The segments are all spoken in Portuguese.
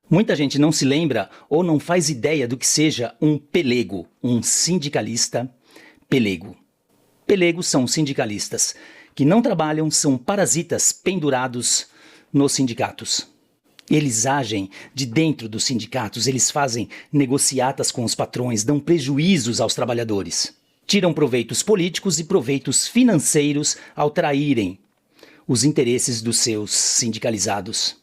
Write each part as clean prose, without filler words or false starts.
Muita gente não se lembra ou não faz ideia do que seja um pelego, um sindicalista pelego. Pelegos são sindicalistas que não trabalham, são parasitas pendurados nos sindicatos. Eles agem de dentro dos sindicatos, eles fazem negociatas com os patrões, dão prejuízos aos trabalhadores. Tiram proveitos políticos e proveitos financeiros ao traírem os interesses dos seus sindicalizados.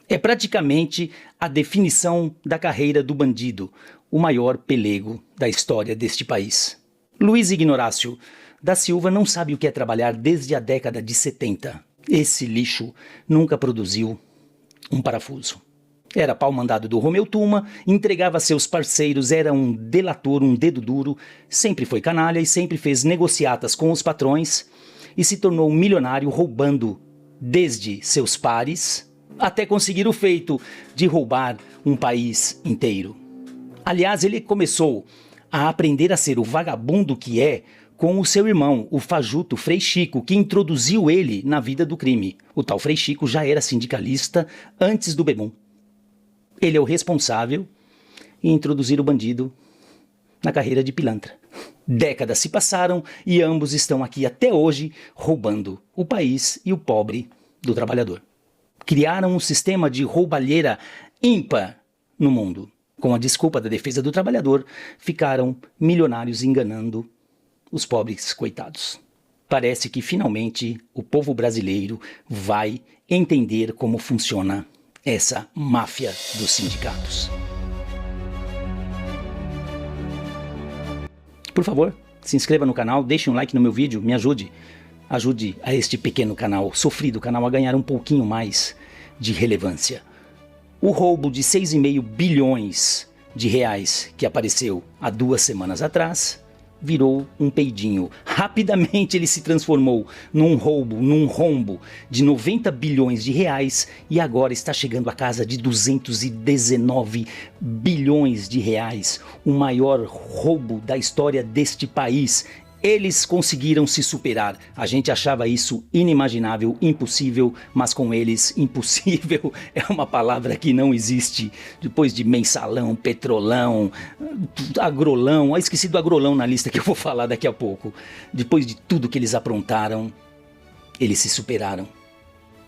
É praticamente a definição da carreira do bandido, o maior pelego da história deste país. Luiz Ignorácio da Silva não sabe o que é trabalhar desde a década de 70. Esse lixo nunca produziu um parafuso. Era pau mandado do Romeu Tuma, entregava a seus parceiros, era um delator, um dedo duro, sempre foi canalha e sempre fez negociatas com os patrões e se tornou milionário roubando desde seus pares até conseguir o feito de roubar um país inteiro. Aliás, ele começou a aprender a ser o vagabundo que é com o seu irmão, o fajuto Frei Chico, que introduziu ele na vida do crime. O tal Frei Chico já era sindicalista antes do Bebum. Ele é o responsável em introduzir o bandido na carreira de pilantra. Décadas se passaram e ambos estão aqui até hoje roubando o país e o pobre do trabalhador. Criaram um sistema de roubalheira ímpar no mundo. Com a desculpa da defesa do trabalhador, ficaram milionários enganando os pobres coitados. Parece que finalmente o povo brasileiro vai entender como funciona essa máfia dos sindicatos. Por favor, se inscreva no canal, deixe um like no meu vídeo, me ajude. Ajude a este pequeno canal, sofrido canal, a ganhar um pouquinho mais de relevância. O roubo de 6,5 bilhões de reais que apareceu há 2 semanas atrás virou um peidinho. Rapidamente ele se transformou num rombo de 90 bilhões de reais e agora está chegando à casa de 219 bilhões de reais, o maior roubo da história deste país. Eles conseguiram se superar. A gente achava isso inimaginável, impossível, mas com eles, impossível é uma palavra que não existe. Depois de mensalão, petrolão, agrolão, esqueci do agrolão na lista que eu vou falar daqui a pouco. Depois de tudo que eles aprontaram, eles se superaram.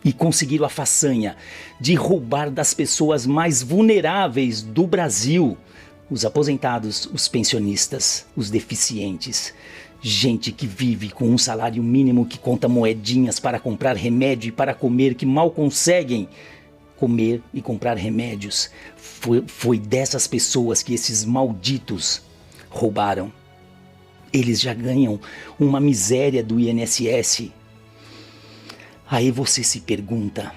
E conseguiram a façanha de roubar das pessoas mais vulneráveis do Brasil. Os aposentados, os pensionistas, os deficientes. Gente que vive com um salário mínimo, que conta moedinhas para comprar remédio e para comer, que mal conseguem comer e comprar remédios. Foi dessas pessoas que esses malditos roubaram. Eles já ganham uma miséria do INSS. Aí você se pergunta,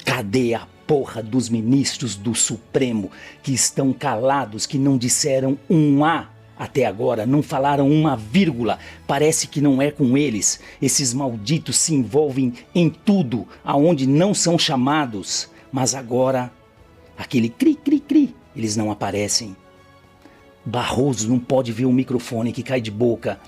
cadê a porra dos ministros do Supremo que estão calados, que não disseram um A até agora, não falaram uma vírgula? Parece que não é com eles. Esses malditos se envolvem em tudo aonde não são chamados. Mas agora, aquele cri, cri, cri, eles não aparecem. Barroso não pode ver o microfone que cai de boca.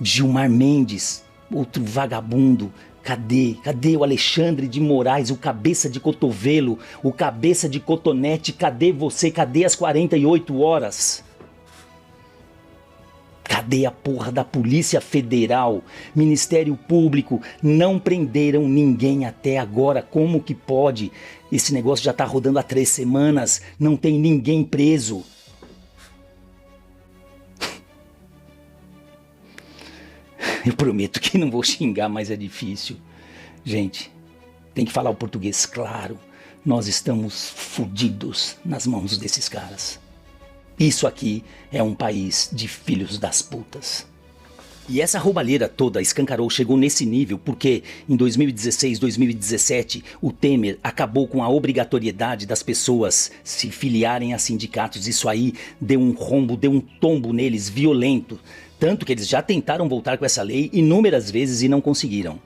Gilmar Mendes, outro vagabundo. Cadê? Cadê o Alexandre de Moraes, o cabeça de cotovelo, o cabeça de cotonete? Cadê você? Cadê as 48 horas? Cadê a porra da Polícia Federal? Ministério Público? Não prenderam ninguém até agora. Como que pode? Esse negócio já tá rodando há 3 semanas. Não tem ninguém preso. Eu prometo que não vou xingar, mas é difícil. Gente, tem que falar o português claro. Nós estamos fodidos nas mãos desses caras. Isso aqui é um país de filhos das putas. E essa roubalheira toda escancarou, chegou nesse nível porque em 2016, 2017, o Temer acabou com a obrigatoriedade das pessoas se filiarem a sindicatos. Isso aí deu um rombo, deu um tombo neles violento. Tanto que eles já tentaram voltar com essa lei inúmeras vezes e não conseguiram.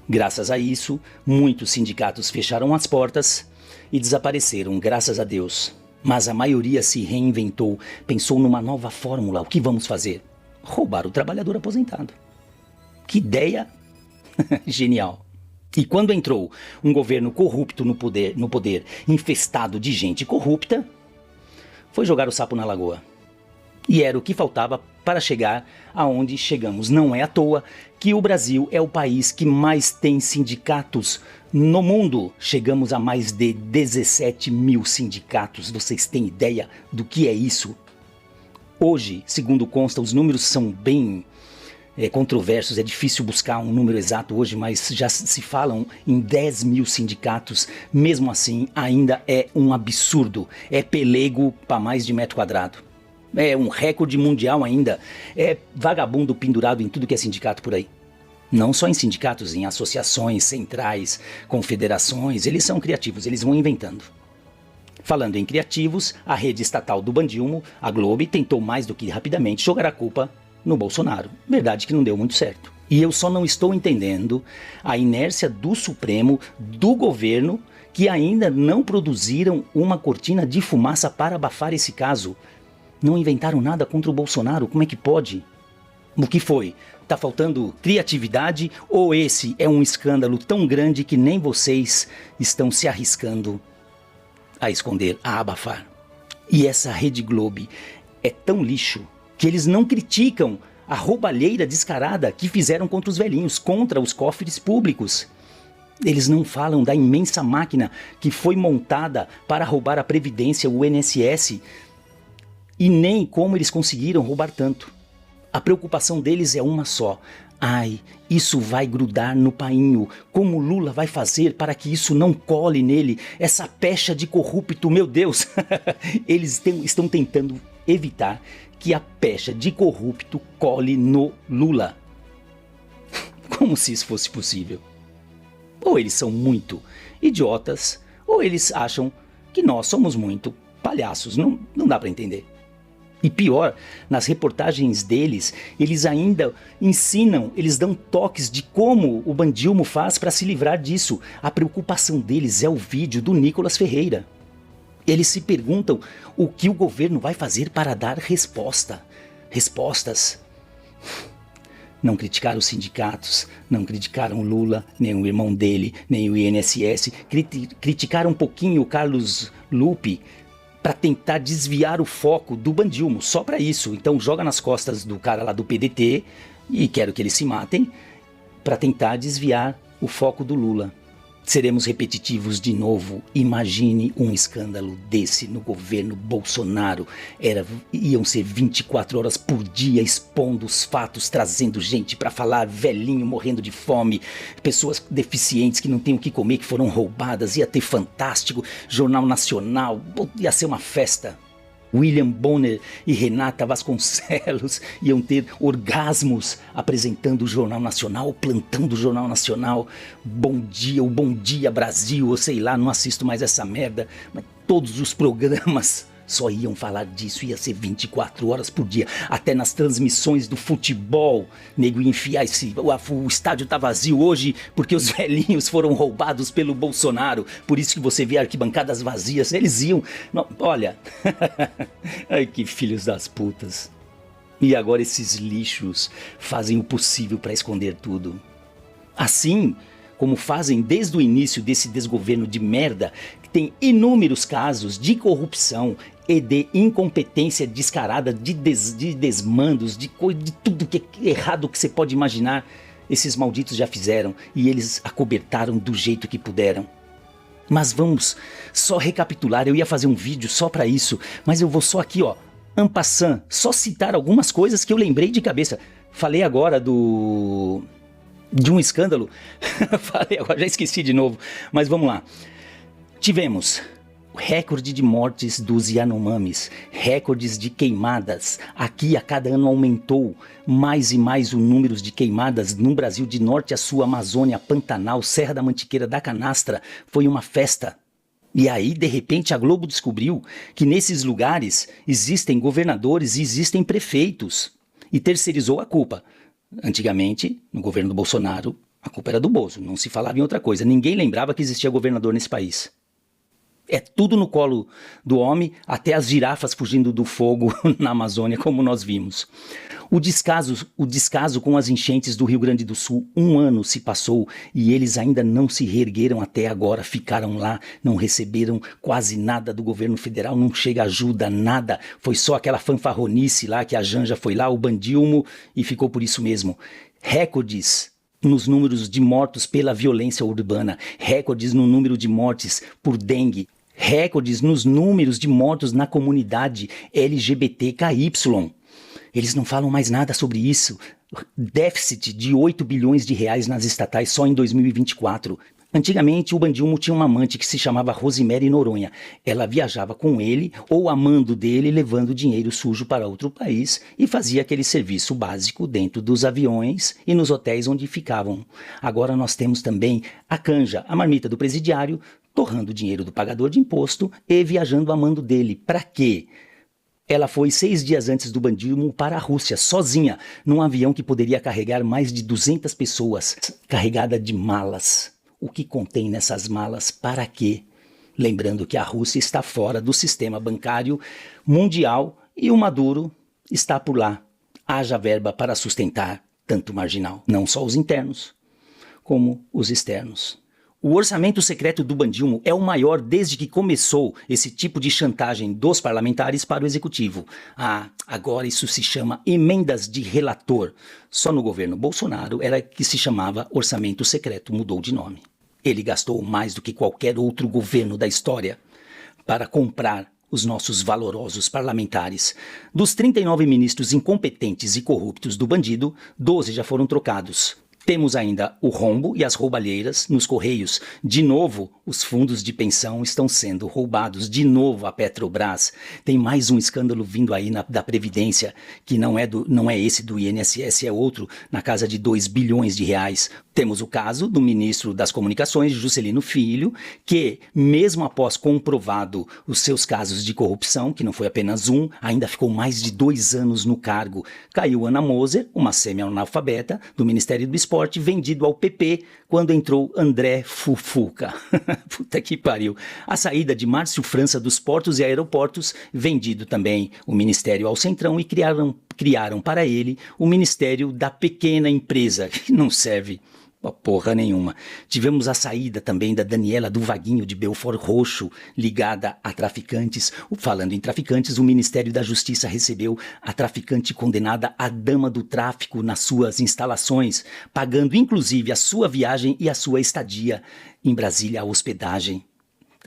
Graças a isso, muitos sindicatos fecharam as portas e desapareceram, graças a Deus. Mas a maioria se reinventou, pensou numa nova fórmula. O que vamos fazer? Roubar o trabalhador aposentado. Que ideia genial! E quando entrou um governo corrupto no poder, infestado de gente corrupta, foi jogar o sapo na lagoa. E era o que faltava para chegar aonde chegamos. Não é à toa que o Brasil é o país que mais tem sindicatos no mundo. Chegamos a mais de 17 mil sindicatos. Vocês têm ideia do que é isso? Hoje, segundo consta, os números são bem controversos. É difícil buscar um número exato hoje, mas já se falam em 10 mil sindicatos. Mesmo assim, ainda é um absurdo. É pelego para mais de metro quadrado. É um recorde mundial ainda. É vagabundo pendurado em tudo que é sindicato por aí. Não só em sindicatos, em associações, centrais, confederações. Eles são criativos, eles vão inventando. Falando em criativos, a rede estatal do Bandilmo, a Globo, tentou mais do que rapidamente jogar a culpa no Bolsonaro. Verdade que não deu muito certo. E eu só não estou entendendo a inércia do Supremo, do governo, que ainda não produziram uma cortina de fumaça para abafar esse caso. Não inventaram nada contra o Bolsonaro, como é que pode? O que foi? Tá faltando criatividade ou esse é um escândalo tão grande que nem vocês estão se arriscando a esconder, a abafar? E essa Rede Globo é tão lixo que eles não criticam a roubalheira descarada que fizeram contra os velhinhos, contra os cofres públicos. Eles não falam da imensa máquina que foi montada para roubar a Previdência, o INSS, e nem como eles conseguiram roubar tanto. A preocupação deles é uma só. Ai, isso vai grudar no painho. Como Lula vai fazer para que isso não cole nele? Essa pecha de corrupto, meu Deus! Eles estão tentando evitar que a pecha de corrupto cole no Lula. Como se isso fosse possível. Ou eles são muito idiotas, ou eles acham que nós somos muito palhaços. Não dá para entender. E pior, nas reportagens deles, eles ainda ensinam, eles dão toques de como o Bandilmo faz para se livrar disso. A preocupação deles é o vídeo do Nicolas Ferreira. Eles se perguntam o que o governo vai fazer para dar respostas. Não criticaram os sindicatos, não criticaram Lula, nem o irmão dele, nem o INSS. Criticaram um pouquinho o Carlos Lupe para tentar desviar o foco do Bandilmo, só para isso. Então joga nas costas do cara lá do PDT, e quero que eles se matem, para tentar desviar o foco do Lula. Seremos repetitivos de novo. Imagine um escândalo desse no governo Bolsonaro. Iam ser 24 horas por dia expondo os fatos, trazendo gente para falar, velhinho morrendo de fome, pessoas deficientes que não têm o que comer, que foram roubadas. Ia ter Fantástico, Jornal Nacional, ia ser uma festa. William Bonner e Renata Vasconcelos iam ter orgasmos apresentando o Jornal Nacional, o plantão do Jornal Nacional. Bom Dia, o Bom Dia Brasil, ou sei lá, não assisto mais essa merda. Mas todos os programas só iam falar disso, ia ser 24 horas por dia. Até nas transmissões do futebol, nego ia enfiar o estádio tá vazio hoje porque os velhinhos foram roubados pelo Bolsonaro. Por isso que você vê arquibancadas vazias. Eles iam... Não, olha... Ai, que filhos das putas. E agora esses lixos fazem o possível para esconder tudo. Assim como fazem desde o início desse desgoverno de merda, que tem inúmeros casos de corrupção e de incompetência descarada, de desmandos, de tudo que é errado que você pode imaginar. Esses malditos já fizeram e eles acobertaram do jeito que puderam. Mas vamos só recapitular. Eu ia fazer um vídeo só para isso, mas eu vou só aqui, ó, en passant, só citar algumas coisas que eu lembrei de cabeça. Falei agora de um escândalo. Falei agora, já esqueci de novo, mas vamos lá. Tivemos recorde de mortes dos Yanomamis, recordes de queimadas. Aqui a cada ano aumentou mais e mais o número de queimadas no Brasil, de norte a sul, Amazônia, Pantanal, Serra da Mantiqueira, da Canastra. Foi uma festa. E aí, de repente, a Globo descobriu que nesses lugares existem governadores e existem prefeitos. E terceirizou a culpa. Antigamente, no governo do Bolsonaro, a culpa era do Bozo. Não se falava em outra coisa. Ninguém lembrava que existia governador nesse país. É tudo no colo do homem, até as girafas fugindo do fogo na Amazônia, como nós vimos. O descaso com as enchentes do Rio Grande do Sul, 1 ano se passou e eles ainda não se reergueram até agora, ficaram lá, não receberam quase nada do governo federal, não chega ajuda, nada. Foi só aquela fanfarronice lá que a Janja foi lá, o Bandilmo, e ficou por isso mesmo. Recordes nos números de mortos pela violência urbana, recordes no número de mortes por dengue, recordes nos números de mortos na comunidade LGBTQI. Eles não falam mais nada sobre isso. Déficit de 8 bilhões de reais nas estatais só em 2024. Antigamente, o Bandilmo tinha uma amante que se chamava Rosemary Noronha. Ela viajava com ele ou amando dele, levando dinheiro sujo para outro país e fazia aquele serviço básico dentro dos aviões e nos hotéis onde ficavam. Agora nós temos também a canja, a marmita do presidiário, torrando o dinheiro do pagador de imposto e viajando amando dele. Para quê? Ela foi 6 dias antes do Bandilmo para a Rússia, sozinha, num avião que poderia carregar mais de 200 pessoas, carregada de malas. O que contém nessas malas? Para quê? Lembrando que a Rússia está fora do sistema bancário mundial e o Maduro está por lá. Haja verba para sustentar tanto marginal, não só os internos, como os externos. O orçamento secreto do Bandilmo é o maior desde que começou esse tipo de chantagem dos parlamentares para o executivo. Agora isso se chama emendas de relator. Só no governo Bolsonaro era que se chamava orçamento secreto, mudou de nome. Ele gastou mais do que qualquer outro governo da história para comprar os nossos valorosos parlamentares. Dos 39 ministros incompetentes e corruptos do bandido, 12 já foram trocados. Temos ainda o rombo e as roubalheiras nos Correios. De novo, os fundos de pensão estão sendo roubados. De novo, a Petrobras. Tem mais um escândalo vindo aí da Previdência, que não é esse do INSS, é outro, na casa de 2 bilhões de reais. Temos o caso do ministro das Comunicações, Juscelino Filho, que, mesmo após comprovado os seus casos de corrupção, que não foi apenas um, ainda ficou mais de 2 anos no cargo. Caiu Ana Moser, uma semi-analfabeta do Ministério do Esporte, vendido ao PP quando entrou André Fufuca. Puta que pariu. A saída de Márcio França dos Portos e Aeroportos, vendido também o Ministério ao Centrão e criaram para ele o Ministério da Pequena Empresa, que não serve porra nenhuma. Tivemos a saída também da Daniela do Vaguinho de Belford Roxo, ligada a traficantes. Falando em traficantes, o Ministério da Justiça recebeu a traficante condenada a dama do tráfico nas suas instalações, pagando inclusive a sua viagem e a sua estadia em Brasília, a hospedagem.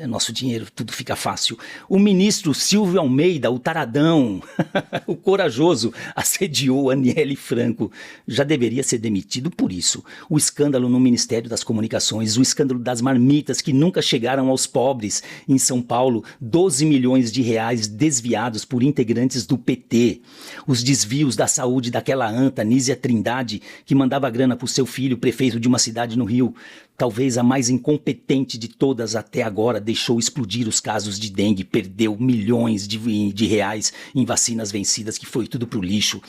É nosso dinheiro, tudo fica fácil. O ministro Silvio Almeida, o taradão, o corajoso, assediou Aniele Franco. Já deveria ser demitido por isso. O escândalo no Ministério das Comunicações, o escândalo das marmitas que nunca chegaram aos pobres. Em São Paulo, 12 milhões de reais desviados por integrantes do PT. Os desvios da saúde daquela anta, Nízia Trindade, que mandava grana para o seu filho, prefeito de uma cidade no Rio. Talvez a mais incompetente de todas até agora, deixou explodir os casos de dengue, perdeu milhões de reais em vacinas vencidas, que foi tudo pro lixo.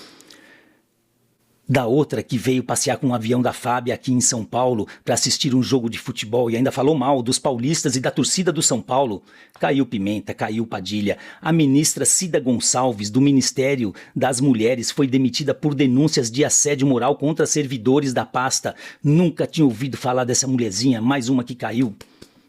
Da outra que veio passear com um avião da FAB aqui em São Paulo para assistir um jogo de futebol e ainda falou mal dos paulistas e da torcida do São Paulo. Caiu Pimenta, caiu Padilha. A ministra Cida Gonçalves, do Ministério das Mulheres, foi demitida por denúncias de assédio moral contra servidores da pasta. Nunca tinha ouvido falar dessa mulherzinha, mais uma que caiu.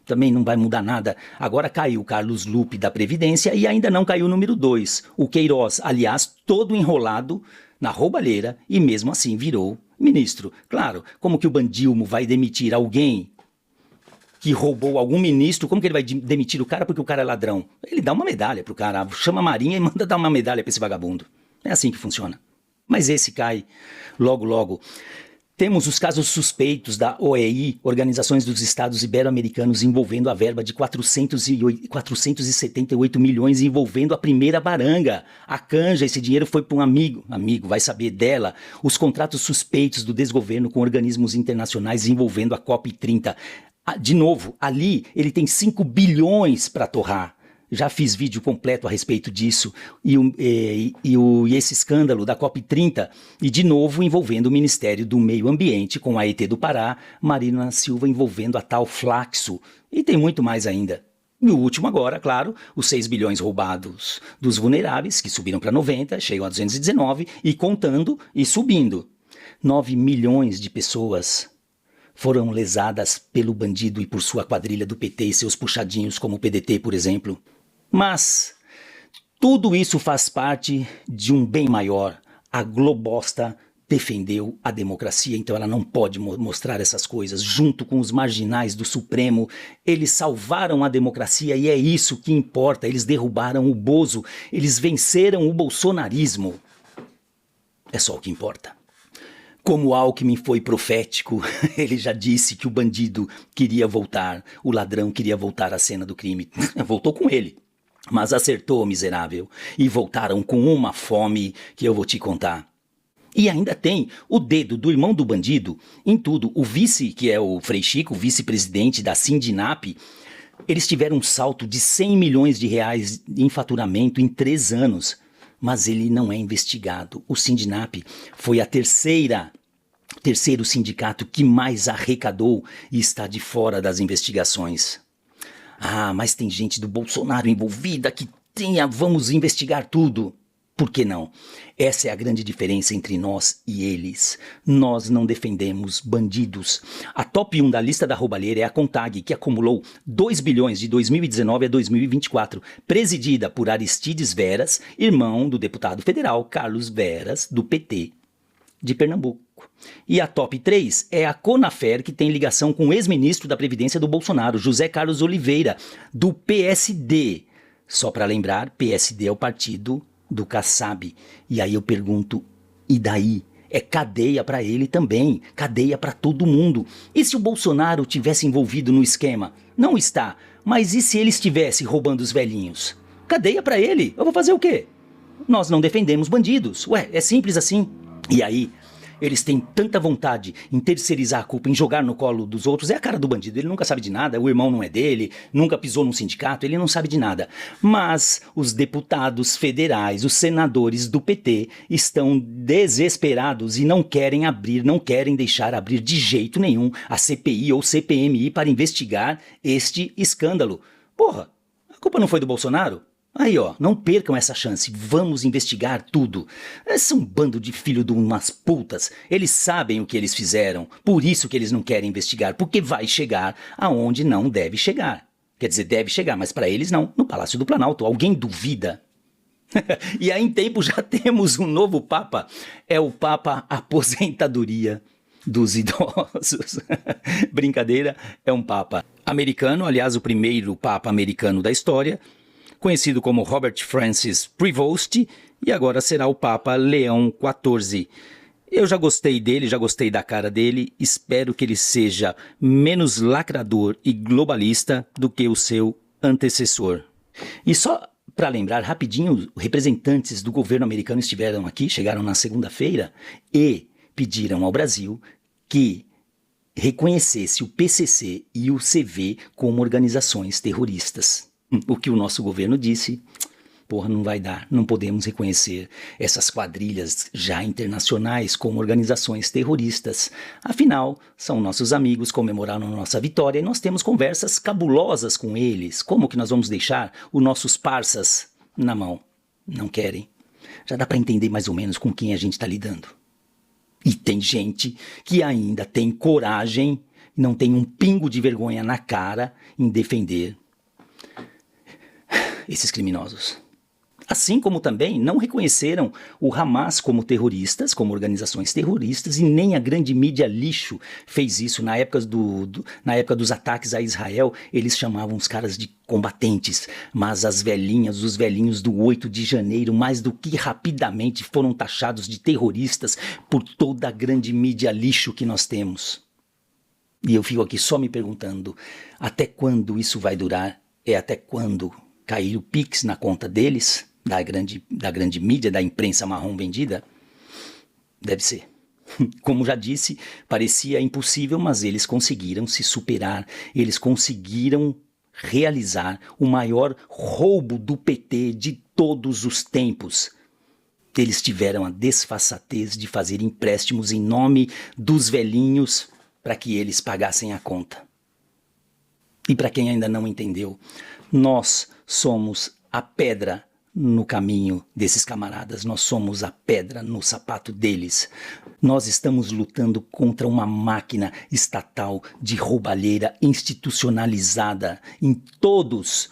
Também não vai mudar nada. Agora caiu Carlos Lupe da Previdência e ainda não caiu o número 2. O Queiroz, aliás, todo enrolado na roubalheira e mesmo assim virou ministro. Claro, como que o Bandilmo vai demitir alguém que roubou algum ministro? Como que ele vai demitir o cara porque o cara é ladrão? Ele dá uma medalha pro cara, chama a Marinha e manda dar uma medalha pra esse vagabundo. É assim que funciona. Mas esse cai logo logo. Temos os casos suspeitos da OEI, Organizações dos Estados Ibero-Americanos, envolvendo a verba de 478 milhões, envolvendo a primeira baranga. A canja, esse dinheiro foi para um amigo, vai saber dela. Os contratos suspeitos do desgoverno com organismos internacionais envolvendo a COP30. De novo, ali ele tem 5 bilhões para torrar. Já fiz vídeo completo a respeito disso e esse escândalo da COP30 e de novo envolvendo o Ministério do Meio Ambiente com a ET do Pará, Marina Silva envolvendo a tal Flaxo e tem muito mais ainda. E o último agora, claro, os 6 bilhões roubados dos vulneráveis, que subiram para 90, chegam a 219 e contando e subindo. 9 milhões de pessoas foram lesadas pelo bandido e por sua quadrilha do PT e seus puxadinhos como o PDT, por exemplo. Mas tudo isso faz parte de um bem maior. A Globosta defendeu a democracia, então ela não pode mostrar essas coisas. Junto com os marginais do Supremo, eles salvaram a democracia e é isso que importa. Eles derrubaram o Bozo, eles venceram o bolsonarismo. É só o que importa. Como Alckmin foi profético, ele já disse que o bandido queria voltar, o ladrão queria voltar à cena do crime. Voltou com ele, mas acertou, miserável. E voltaram com uma fome que eu vou te contar. E ainda tem o dedo do irmão do bandido em tudo. O vice, que é o Frei Chico, vice-presidente da Sindinap, eles tiveram um salto de 100 milhões de reais em faturamento em 3 anos. Mas ele não é investigado. O Sindinap foi a terceiro sindicato que mais arrecadou e está de fora das investigações. Ah, mas tem gente do Bolsonaro envolvida que vamos investigar tudo. Por que não? Essa é a grande diferença entre nós e eles. Nós não defendemos bandidos. A top 1 da lista da roubalheira é a Contag, que acumulou 2 bilhões de 2019 a 2024, presidida por Aristides Veras, irmão do deputado federal Carlos Veras, do PT de Pernambuco. E a top 3 é a Conafer, que tem ligação com o ex-ministro da Previdência do Bolsonaro, José Carlos Oliveira, do PSD. Só para lembrar, PSD é o partido do Kassab. E aí eu pergunto, e daí? É cadeia para ele também, cadeia para todo mundo. E se o Bolsonaro tivesse envolvido no esquema? Não está, mas e se ele estivesse roubando os velhinhos? Cadeia para ele, eu vou fazer o quê? Nós não defendemos bandidos, ué, é simples assim. E aí, eles têm tanta vontade em terceirizar a culpa, em jogar no colo dos outros. É a cara do bandido, ele nunca sabe de nada, o irmão não é dele, nunca pisou num sindicato, ele não sabe de nada. Mas os deputados federais, os senadores do PT estão desesperados e não querem abrir, não querem deixar abrir de jeito nenhum a CPI ou CPMI para investigar este escândalo. Porra, a culpa não foi do Bolsonaro? Aí ó, não percam essa chance, vamos investigar tudo. São um bando de filho de umas putas, eles sabem o que eles fizeram, por isso que eles não querem investigar, porque vai chegar aonde não deve chegar. Quer dizer, deve chegar, mas para eles não, no Palácio do Planalto, alguém duvida? E aí em tempo já temos um novo Papa, é o Papa Aposentadoria dos Idosos. Brincadeira, é um Papa americano, aliás o primeiro Papa americano da história, conhecido como Robert Francis Prevost, e agora será o Papa Leão XIV. Eu já gostei dele, já gostei da cara dele, espero que ele seja menos lacrador e globalista do que o seu antecessor. E só para lembrar rapidinho, representantes do governo americano estiveram aqui, chegaram na segunda-feira e pediram ao Brasil que reconhecesse o PCC e o CV como organizações terroristas. O que o nosso governo disse, porra, não vai dar, não podemos reconhecer essas quadrilhas já internacionais como organizações terroristas. Afinal, são nossos amigos, comemoraram nossa vitória e nós temos conversas cabulosas com eles. Como que nós vamos deixar os nossos parças na mão? Não querem. Já dá para entender mais ou menos com quem a gente está lidando. E tem gente que ainda tem coragem, não tem um pingo de vergonha na cara em defender esses criminosos. Assim como também não reconheceram o Hamas como terroristas, como organizações terroristas, e nem a grande mídia lixo fez isso. Na época dos ataques a Israel, eles chamavam os caras de combatentes, mas as velhinhas, os velhinhos do 8 de janeiro, mais do que rapidamente foram taxados de terroristas por toda a grande mídia lixo que nós temos. E eu fico aqui só me perguntando, até quando isso vai durar? É até quando cair o Pix na conta deles, da grande mídia, da imprensa marrom vendida? Deve ser. Como já disse, parecia impossível, mas eles conseguiram se superar, eles conseguiram realizar o maior roubo do PT de todos os tempos. Eles tiveram a desfaçatez de fazer empréstimos em nome dos velhinhos para que eles pagassem a conta. E para quem ainda não entendeu, Nós somos a pedra no caminho desses camaradas, nós somos a pedra no sapato deles. Nós estamos lutando contra uma máquina estatal de roubalheira institucionalizada em todos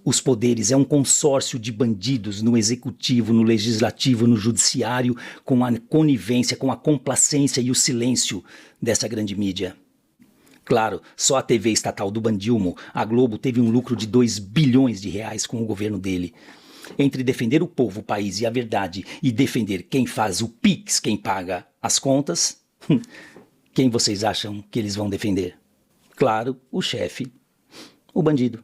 os poderes. É um consórcio de bandidos no executivo, no legislativo, no judiciário, com a conivência, com a complacência e o silêncio dessa grande mídia. Claro, só a TV estatal do Bandilmo, a Globo, teve um lucro de 2 bilhões de reais com o governo dele. Entre defender o povo, o país e a verdade e defender quem faz o Pix, quem paga as contas, quem vocês acham que eles vão defender? Claro, o chefe, o bandido.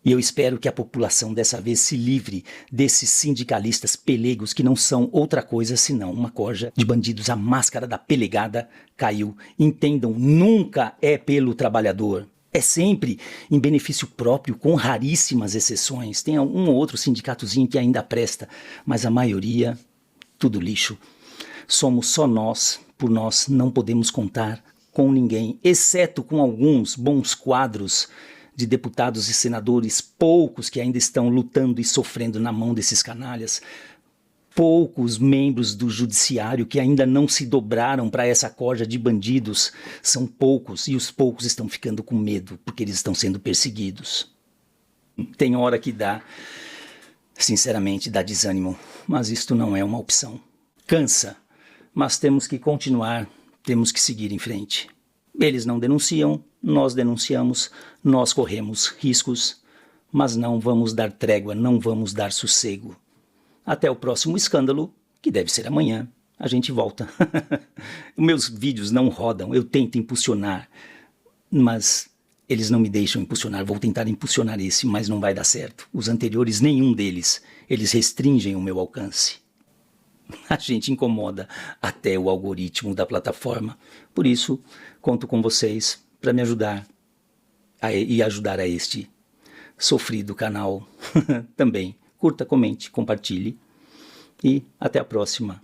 E eu espero que a população dessa vez se livre desses sindicalistas pelegos que não são outra coisa senão uma corja de bandidos. A máscara da pelegada caiu. Entendam, nunca é pelo trabalhador. É sempre em benefício próprio, com raríssimas exceções. Tem um ou outro sindicatozinho que ainda presta, mas a maioria, tudo lixo. Somos só nós, por nós não podemos contar com ninguém, exceto com alguns bons quadros de deputados e senadores, poucos que ainda estão lutando e sofrendo na mão desses canalhas, poucos membros do judiciário que ainda não se dobraram para essa corja de bandidos, são poucos, e os poucos estão ficando com medo, porque eles estão sendo perseguidos. Tem hora que dá, sinceramente, dá desânimo, mas isto não é uma opção. Cansa, mas temos que continuar, temos que seguir em frente. Eles não denunciam, nós denunciamos, nós corremos riscos, mas não vamos dar trégua, não vamos dar sossego. Até o próximo escândalo, que deve ser amanhã, a gente volta. Meus vídeos não rodam, eu tento impulsionar, mas eles não me deixam impulsionar. Vou tentar impulsionar esse, mas não vai dar certo. Os anteriores, nenhum deles, eles restringem o meu alcance. A gente incomoda até o algoritmo da plataforma. Por isso, conto com vocês para me ajudar e ajudar a este sofrido canal também. Curta, comente, compartilhe e até a próxima,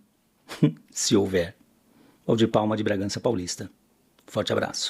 se houver. Valdir Palma, de Bragança Paulista. Forte abraço.